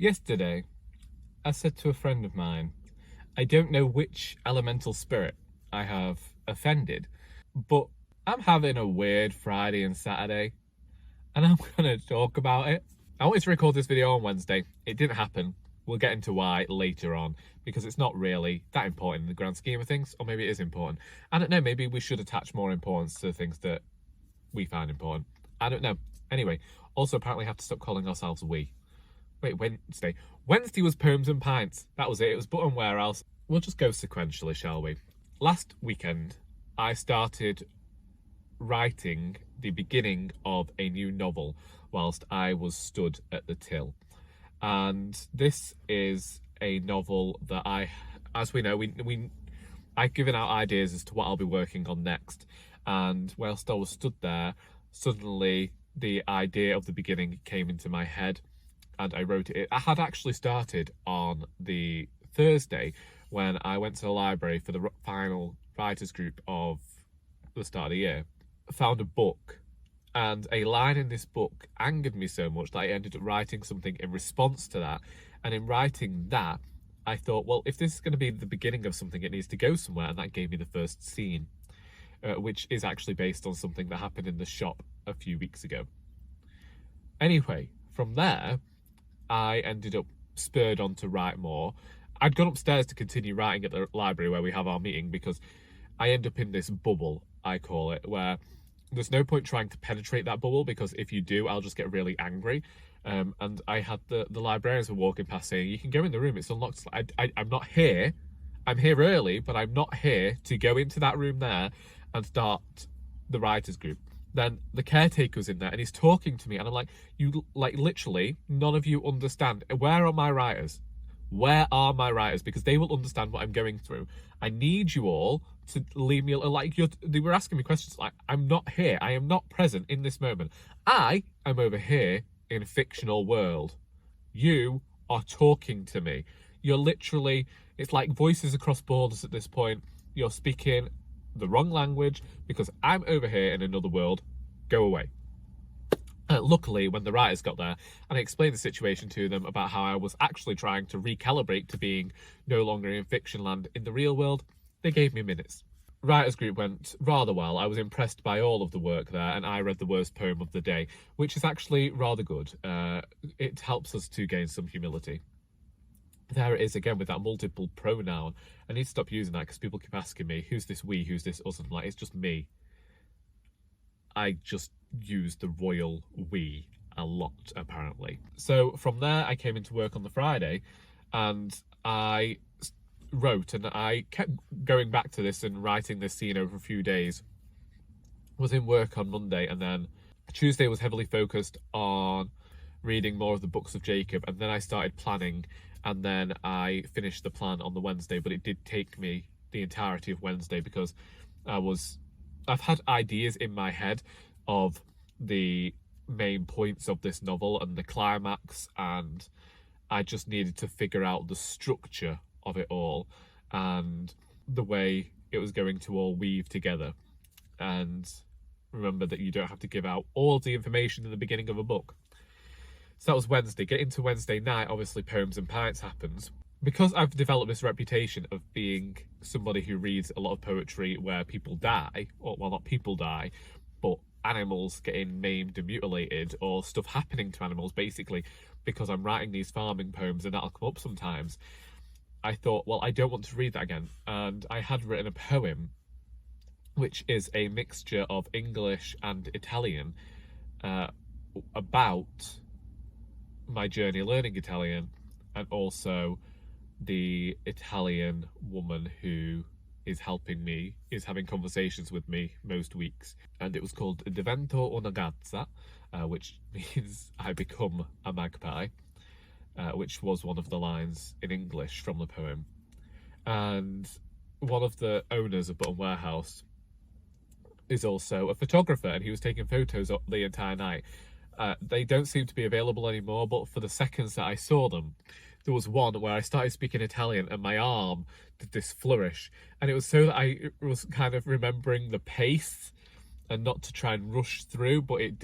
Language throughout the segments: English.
Yesterday, I said to a friend of mine, I don't know which elemental spirit I have offended, but I'm having a weird Friday and Saturday, and I'm going to talk about it. I wanted to record this video on Wednesday. It didn't happen. We'll get into why later on, because it's not really that important in the grand scheme of things, or maybe it is important. I don't know, maybe we should attach more importance to things that we find important. I don't know. Anyway, also apparently have to stop calling ourselves we. Wait, Wednesday. Wednesday was Poems and Pints. That was it. It was Button Warehouse. We'll just go sequentially, shall we? Last weekend, I started writing the beginning of a new novel whilst I was stood at the till. And this is a novel that as we know, I've given out ideas as to what I'll be working on next. And whilst I was stood there, suddenly the idea of the beginning came into my head. And I wrote it. I had actually started on the Thursday when I went to the library for the final writers group of the start of the year. Found a book, and a line in this book angered me so much that I ended up writing something in response to that. And in writing that, I thought, well, if this is going to be the beginning of something, it needs to go somewhere. And that gave me the first scene, which is actually based on something that happened in the shop a few weeks ago. Anyway, from there, I ended up spurred on to write more. I'd gone upstairs to continue writing at the library where we have our meeting, because I end up in this bubble, I call it, where there's no point trying to penetrate that bubble, because if you do, I'll just get really angry. And I had the librarians were walking past saying, you can go in the room, it's unlocked. I'm not here. I'm here early, but I'm not here to go into that room there and start the writers group. Then the caretaker's in there and he's talking to me, and I'm like, literally, none of you understand. Where are my writers? Where are my writers? Because they will understand what I'm going through. I need you all to leave me, they were asking me questions like, I'm not here. I am not present in this moment. I am over here in a fictional world. You are talking to me. You're literally, it's like voices across borders at this point. You're speaking the wrong language because I'm over here in another world. Go away. Luckily, when the writers got there and I explained the situation to them about how I was actually trying to recalibrate to being no longer in fiction land in the real world, they gave me minutes. Writers group went rather well. I was impressed by all of the work there, and I read the worst poem of the day, which is actually rather good. It helps us to gain some humility. There it is again with that multiple pronoun. I need to stop using that because people keep asking me, who's this we, who's this us? And I'm like, it's just me. I just use the royal we a lot, apparently. So from there, I came into work on the Friday and I wrote, and I kept going back to this and writing this scene over a few days. Was in work on Monday, and then Tuesday was heavily focused on reading more of the books of Jacob, and then I started planning, and then I finished the plan on the Wednesday, but it did take me the entirety of Wednesday because I've had ideas in my head of the main points of this novel and the climax, and I just needed to figure out the structure of it all and the way it was going to all weave together. And remember that you don't have to give out all the information in the beginning of a book. So that was Wednesday. Get into Wednesday night, obviously Poems and Pints happens. Because I've developed this reputation of being somebody who reads a lot of poetry where people die, or well, not people die, but animals getting maimed and mutilated, or stuff happening to animals, basically, because I'm writing these farming poems and that'll come up sometimes. I thought, well, I don't want to read that again. And I had written a poem, which is a mixture of English and Italian, about my journey learning Italian, and also the Italian woman who is helping me, is having conversations with me most weeks. And it was called Divento una gazza, which means I become a magpie, which was one of the lines in English from the poem. And one of the owners of Button Warehouse is also a photographer, and he was taking photos the entire night. They don't seem to be available anymore, but for the seconds that I saw them, there was one where I started speaking Italian and my arm did this flourish, and it was so that I was kind of remembering the pace and not to try and rush through, but it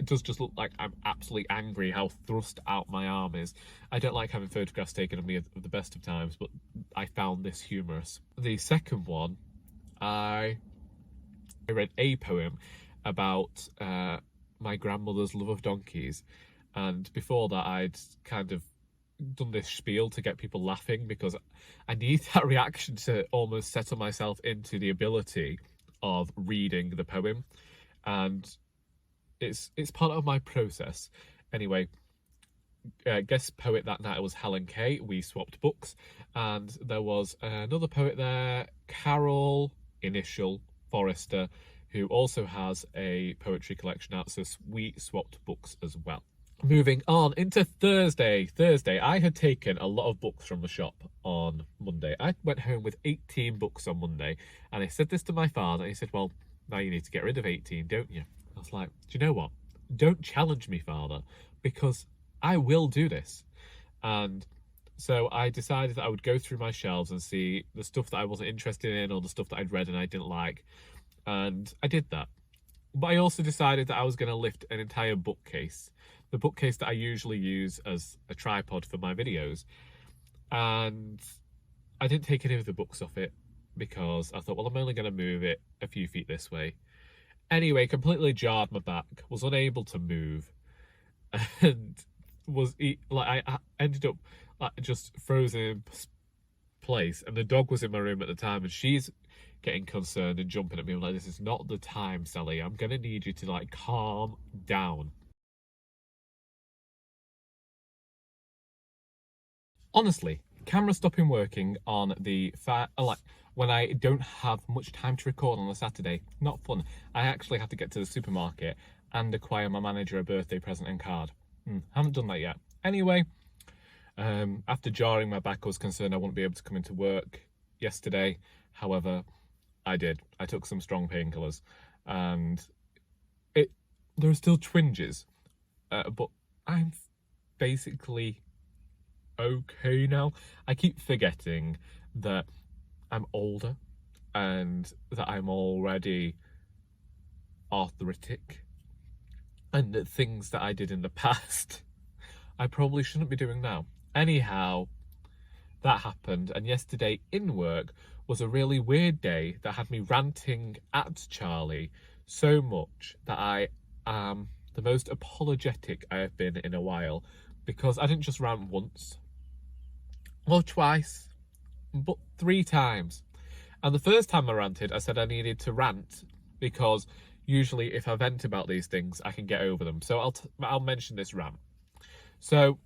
does just look like I'm absolutely angry how thrust out my arm is. I don't like having photographs taken of me at the best of times, but I found this humorous. The second one, I read a poem about my grandmother's love of donkeys, and before that I'd kind of done this spiel to get people laughing because I need that reaction to almost settle myself into the ability of reading the poem, and it's part of my process. Anyway, guest poet that night was Helen Kay. We swapped books, and there was another poet there, Carol Initial Forrester, who also has a poetry collection out, so we swapped books as well. Moving on into Thursday. I had taken a lot of books from the shop on Monday. I went home with 18 books on Monday, and I said this to my father, and he said, well, now you need to get rid of 18, don't you? I was like, do you know what? Don't challenge me, father, because I will do this. And so I decided that I would go through my shelves and see the stuff that I wasn't interested in or the stuff that I'd read and I didn't like. And I did that. But I also decided that I was going to lift an entire bookcase, the bookcase that I usually use as a tripod for my videos. And I didn't take any of the books off it because I thought, well, I'm only going to move it a few feet this way. Anyway, completely jarred my back, was unable to move, and I ended up just frozen in place. And the dog was in my room at the time, and she's getting concerned and jumping at me. I'm like, this is not the time, Sally. I'm gonna need you to calm down. Honestly, camera stopping working on the when I don't have much time to record on a Saturday, not fun. I actually have to get to the supermarket and acquire my manager a birthday present and card. Haven't done that yet. Anyway, after jarring my back, I was concerned I wouldn't be able to come into work yesterday. However, I did. I took some strong painkillers, and there are still twinges, but I'm basically okay now. I keep forgetting that I'm older and that I'm already arthritic, and that things that I did in the past I probably shouldn't be doing now. Anyhow, that happened, and yesterday in work was a really weird day that had me ranting at Charlie so much that I am the most apologetic I have been in a while, because I didn't just rant once or twice, but 3 times. And the first time I ranted, I said I needed to rant because usually if I vent about these things, I can get over them. So I'll mention this rant. So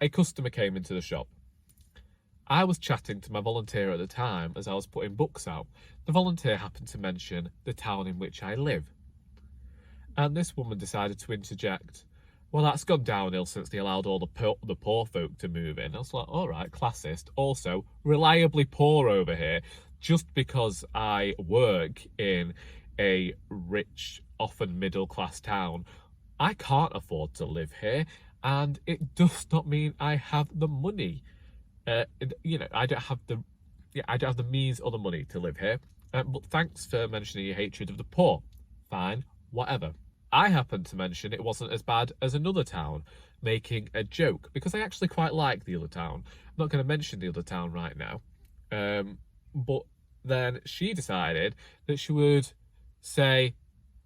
a customer came into the shop. I was chatting to my volunteer at the time as I was putting books out. The volunteer happened to mention the town in which I live. And this woman decided to interject, well, that's gone downhill since they allowed all the poor folk to move in. I was like, all right, classist. Also, reliably poor over here. Just because I work in a rich, often middle-class town, I can't afford to live here. And it does not mean I have the money. I don't have the means or the money to live here. But thanks for mentioning your hatred of the poor. Fine, whatever. I happened to mention it wasn't as bad as another town, making a joke, because I actually quite like the other town. I'm not going to mention the other town right now. But then she decided that she would say,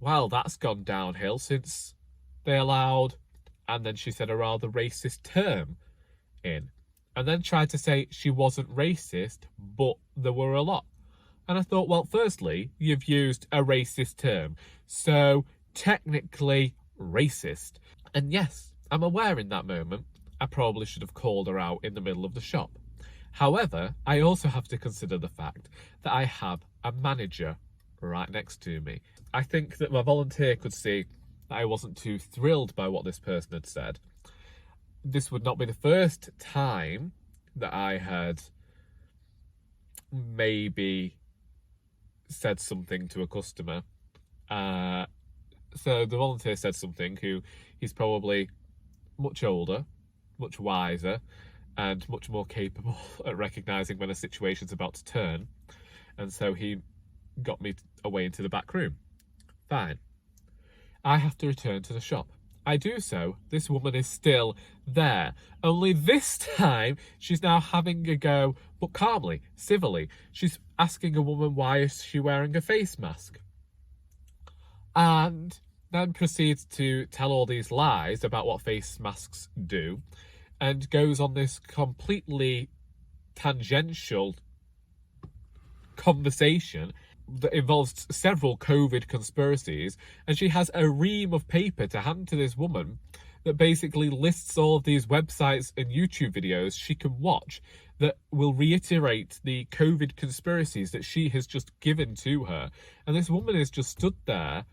well, that's gone downhill since they allowed, and then she said a rather racist term in. And then tried to say she wasn't racist, but there were a lot. And I thought, well, firstly, you've used a racist term, so technically racist. And yes, I'm aware in that moment I probably should have called her out in the middle of the shop. However, I also have to consider the fact that I have a manager right next to me. I think that my volunteer could see that I wasn't too thrilled by what this person had said. This would not be the first time that I had maybe said something to a customer. So the volunteer said something who he's probably much older, much wiser, and much more capable at recognising when a situation's about to turn. And so he got me away into the back room. Fine. I have to return to the shop. I do so. This woman is still there. Only this time, she's now having a go, but calmly, civilly. She's asking a woman why is she wearing a face mask. And then proceeds to tell all these lies about what face masks do, and goes on this completely tangential conversation that involves several COVID conspiracies, and she has a ream of paper to hand to this woman that basically lists all of these websites and YouTube videos she can watch that will reiterate the COVID conspiracies that she has just given to her. And this woman is just stood there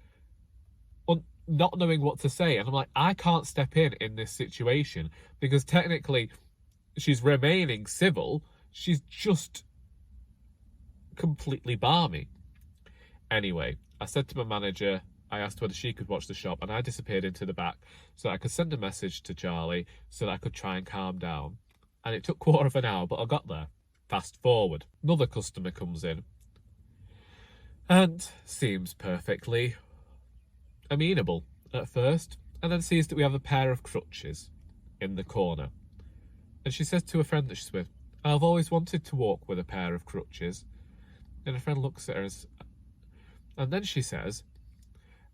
not knowing what to say. And I'm like, I can't step in this situation because technically she's remaining civil. She's just completely balmy. Anyway, I said to my manager, I asked whether she could watch the shop, and I disappeared into the back so I could send a message to Charlie so that I could try and calm down. And it took quarter of an hour, but I got there. Fast forward. Another customer comes in and seems perfectly amenable at first, and then sees that we have a pair of crutches in the corner. And she says to a friend that she's with, I've always wanted to walk with a pair of crutches. And a friend looks at her and then she says,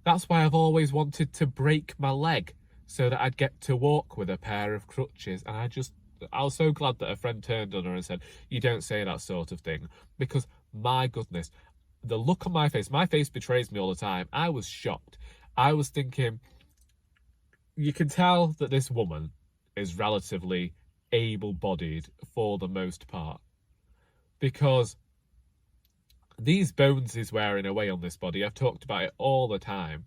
that's why I've always wanted to break my leg so that I'd get to walk with a pair of crutches. And I was so glad that a friend turned on her and said, you don't say that sort of thing, because my goodness, the look on my face betrays me all the time. I was shocked. I was thinking, you can tell that this woman is relatively able-bodied for the most part, because these bones he's wearing away on this body, I've talked about it all the time.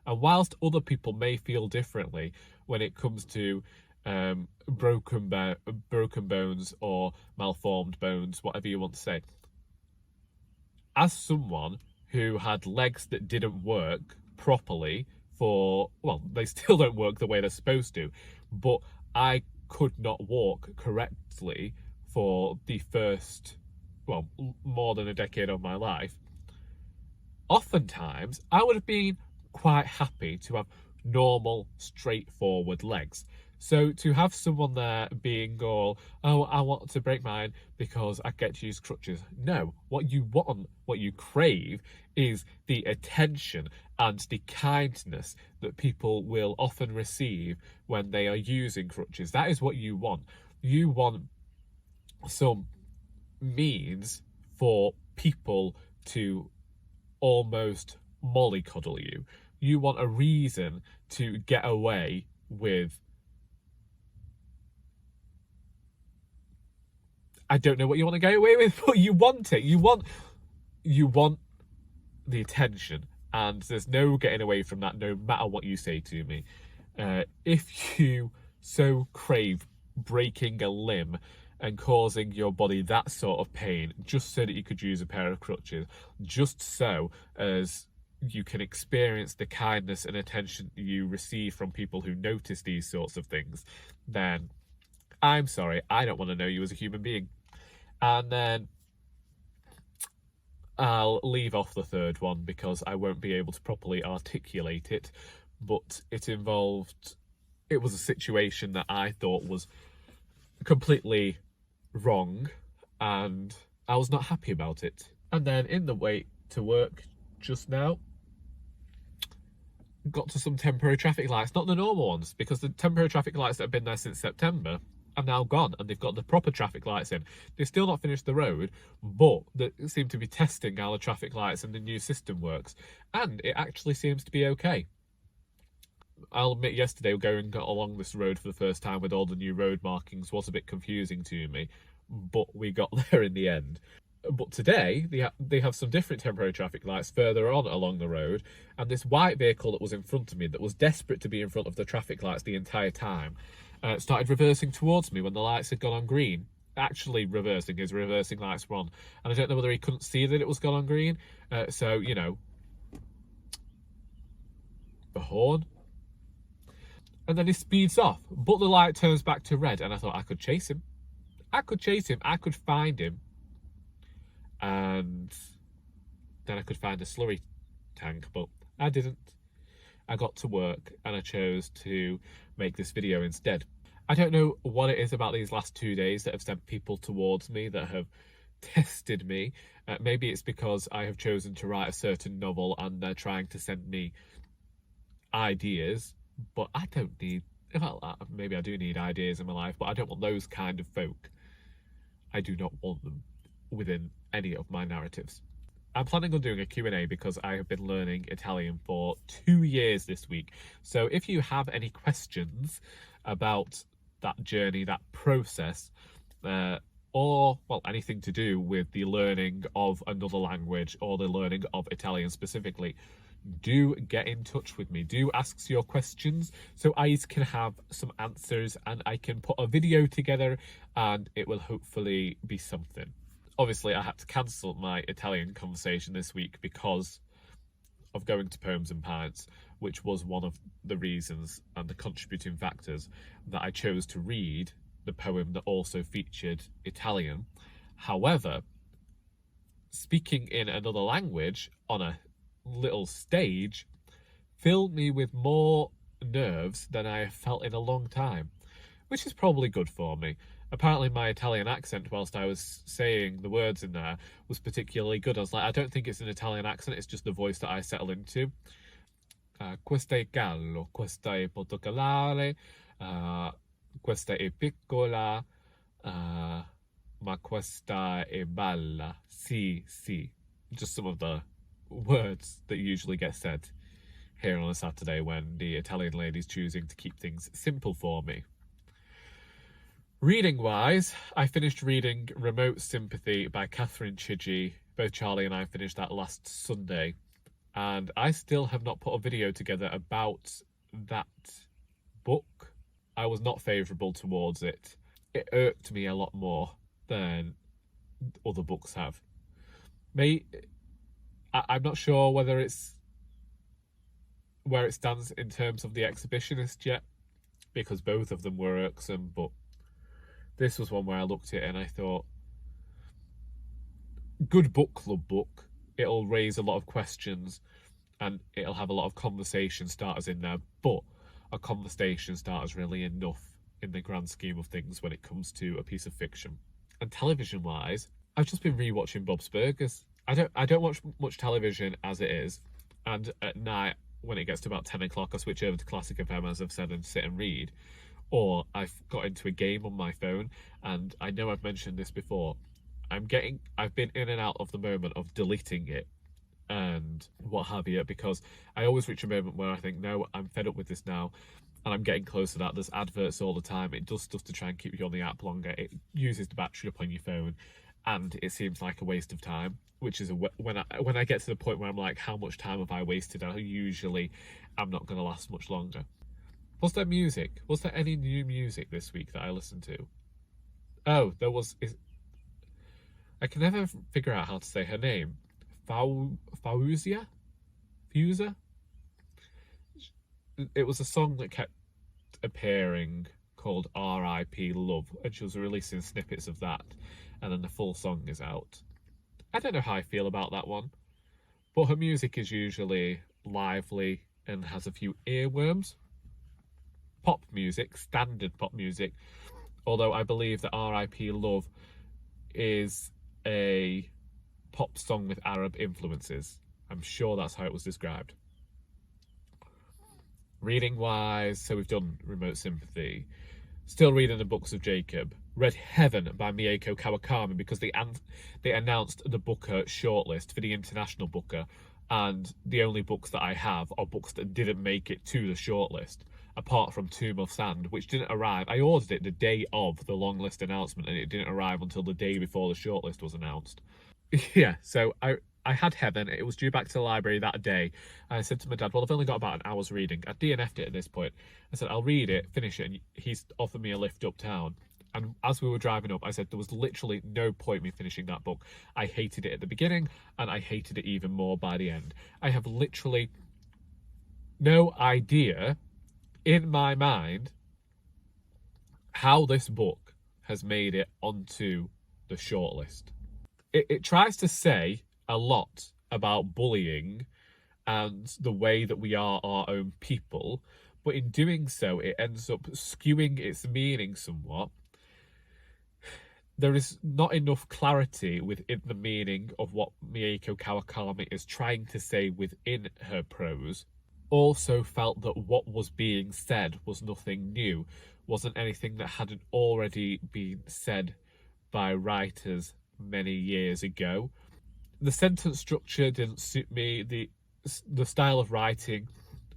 And whilst other people may feel differently when it comes to broken bones or malformed bones, whatever you want to say, as someone who had legs that didn't work properly they still don't work the way they're supposed to, but I could not walk correctly for the first more than a decade of my life. Oftentimes, I would have been quite happy to have normal, straightforward legs. So to have someone there being all, oh, I want to break mine because I get to use crutches. No, what you want, what you crave is the attention and the kindness that people will often receive when they are using crutches. That is what you want. You want some means for people to almost mollycoddle you. You want a reason to get away with, I don't know what you want to get away with, but you want it. You want the attention, and there's no getting away from that, no matter what you say to me. If you so crave breaking a limb and causing your body that sort of pain just so that you could use a pair of crutches, just so as you can experience the kindness and attention you receive from people who notice these sorts of things, then I'm sorry, I don't want to know you as a human being. And then I'll leave off the third one because I won't be able to properly articulate it, but it was a situation that I thought was completely wrong, and I was not happy about it. And then in the way to work just now, got to some temporary traffic lights, not the normal ones, because the temporary traffic lights that have been there since September are now gone, and they've got the proper traffic lights in. They've still not finished the road, but they seem to be testing how the traffic lights and the new system works, and it actually seems to be okay. I'll admit, yesterday going along this road for the first time with all the new road markings was a bit confusing to me, but we got there in the end. But today, they have some different temporary traffic lights further on along the road, and this white vehicle that was in front of me, that was desperate to be in front of the traffic lights the entire time, started reversing towards me when the lights had gone on green. Actually reversing, his reversing lights were on, and I don't know whether he couldn't see that it was gone on green, so, you know, the horn. And then he speeds off, but the light turns back to red, and I thought I could chase him. I could find him, and then I could find a slurry tank, but I didn't. I got to work and I chose to make this video instead. I don't know what it is about these last 2 days that have sent people towards me that have tested me. Maybe it's because I have chosen to write a certain novel and they're trying to send me ideas, but I don't need, well, maybe I do need ideas in my life, but I don't want those kind of folk. I do not want them within any of my narratives. I'm planning on doing a Q&A because I have been learning Italian for 2 years this week. So if you have any questions about that journey, that process, or, well, anything to do with the learning of another language or the learning of Italian specifically, do get in touch with me. Do ask your questions so I can have some answers and I can put a video together and it will hopefully be something. Obviously, I had to cancel my Italian conversation this week because of going to Poems and Pints, which was one of the reasons and the contributing factors that I chose to read the poem that also featured Italian. However, speaking in another language on a little stage filled me with more nerves than I have felt in a long time, which is probably good for me. Apparently my Italian accent whilst I was saying the words in there was particularly good. I was like, I don't think it's an Italian accent, it's just the voice that I settle into. Questa è gallo, questa è portocolare, questa è piccola, ma questa è bella. Sì, sì. Just some of the words that usually get said here on a Saturday when the Italian lady's choosing to keep things simple for me. Reading-wise, I finished reading Remote Sympathy by Catherine Chidgy. Both Charlie and I finished that last Sunday. And I still have not put a video together about that book. I was not favourable towards it. It irked me a lot more than other books have. I'm not sure whether it's where it stands in terms of The Exhibitionist yet, because both of them were irksome, but this was one where I looked at it and I thought, good book club book. It'll raise a lot of questions and it'll have a lot of conversation starters in there, but a conversation starter's really enough in the grand scheme of things when it comes to a piece of fiction. And television-wise, I've just been rewatching Bob's Burgers. I don't watch much television as it is, and at night when it gets to about 10 o'clock I switch over to Classic FM, as I've said, and sit and read. Or I've got into a game on my phone, and I know I've mentioned this before. I've been in and out of the moment of deleting it and what have you, because I always reach a moment where I think, no, I'm fed up with this now, and I'm getting close to that. There's adverts all the time. It does stuff to try and keep you on the app longer. It uses the battery up on your phone, and it seems like a waste of time, which is when I get to the point where I'm like, how much time have I wasted? I'm not going to last much longer. Was there music? Was there any new music this week that I listened to? Oh, there was. I can never figure out how to say her name. Fausia? Fuser? It was a song that kept appearing called R.I.P. Love, and she was releasing snippets of that, and then the full song is out. I don't know how I feel about that one, but her music is usually lively and has a few earworms. Pop music, standard pop music, although I believe that R.I.P. Love is a pop song with Arab influences. I'm sure that's how it was described. Reading wise, so we've done Remote Sympathy. Still reading the books of Jacob. Read Heaven by Mieko Kawakami because they announced the Booker shortlist for the International Booker, and the only books that I have are books that didn't make it to the shortlist, apart from Tomb of Sand, which didn't arrive. I ordered it the day of the long list announcement and it didn't arrive until the day before the shortlist was announced. Yeah, so I had Heaven. It was due back to the library that day. And I said to my dad, well, I've only got about an hour's reading. I DNF'd it at this point. I said, I'll read it, finish it, and he's offered me a lift uptown. And as we were driving up, I said there was literally no point me finishing that book. I hated it at the beginning, and I hated it even more by the end. I have literally no idea in my mind how this book has made it onto the shortlist. It tries to say a lot about bullying and the way that we are our own people, but in doing so, it ends up skewing its meaning somewhat. There is not enough clarity within the meaning of what Mieko Kawakami is trying to say within her prose. Also felt that what was being said was nothing new, wasn't anything that hadn't already been said by writers many years ago. The sentence structure didn't suit me. The style of writing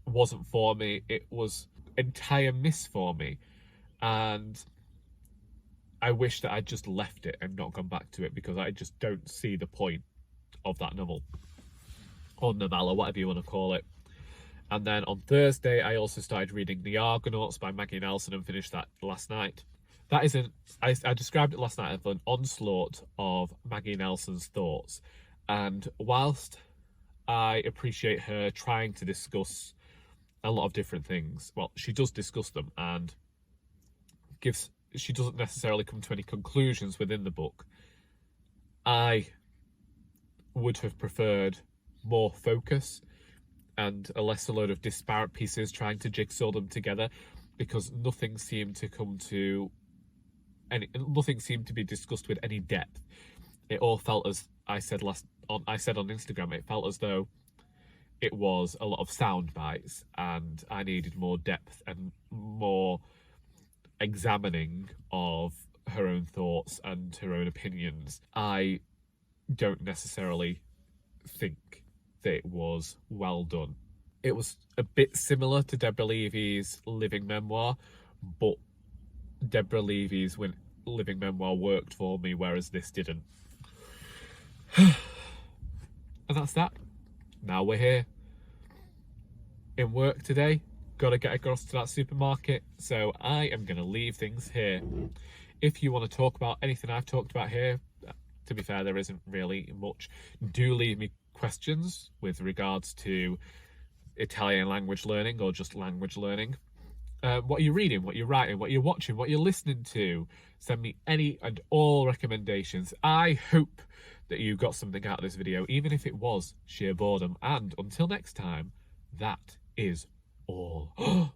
wasn't for me. It was entire miss for me, and I wish that I'd just left it and not gone back to it, because I just don't see the point of that novel, or novella, whatever you want to call it. And then on Thursday, I also started reading The Argonauts by Maggie Nelson and finished that last night. That is I described it last night as an onslaught of Maggie Nelson's thoughts. And whilst I appreciate her trying to discuss a lot of different things, well, she does discuss them, and she doesn't necessarily come to any conclusions within the book. I would have preferred more focus and a lesser load of disparate pieces trying to jigsaw them together, because nothing seemed to be discussed with any depth. It all felt, as I said on Instagram, it felt as though it was a lot of sound bites, and I needed more depth and more examining of her own thoughts and her own opinions. I don't necessarily think that it was well done. It was a bit similar to Deborah Levy's living memoir, but Deborah Levy's living memoir worked for me, whereas this didn't. And that's that. Now we're here. In work today, gotta get across to that supermarket, so I am gonna leave things here. If you want to talk about anything I've talked about here, to be fair, there isn't really much, do leave me questions with regards to Italian language learning or just language learning. What are you reading, what you're writing, what you're watching, what you're listening to. Send me any and all recommendations. I hope that you got something out of this video, even if it was sheer boredom. And until next time, that is all.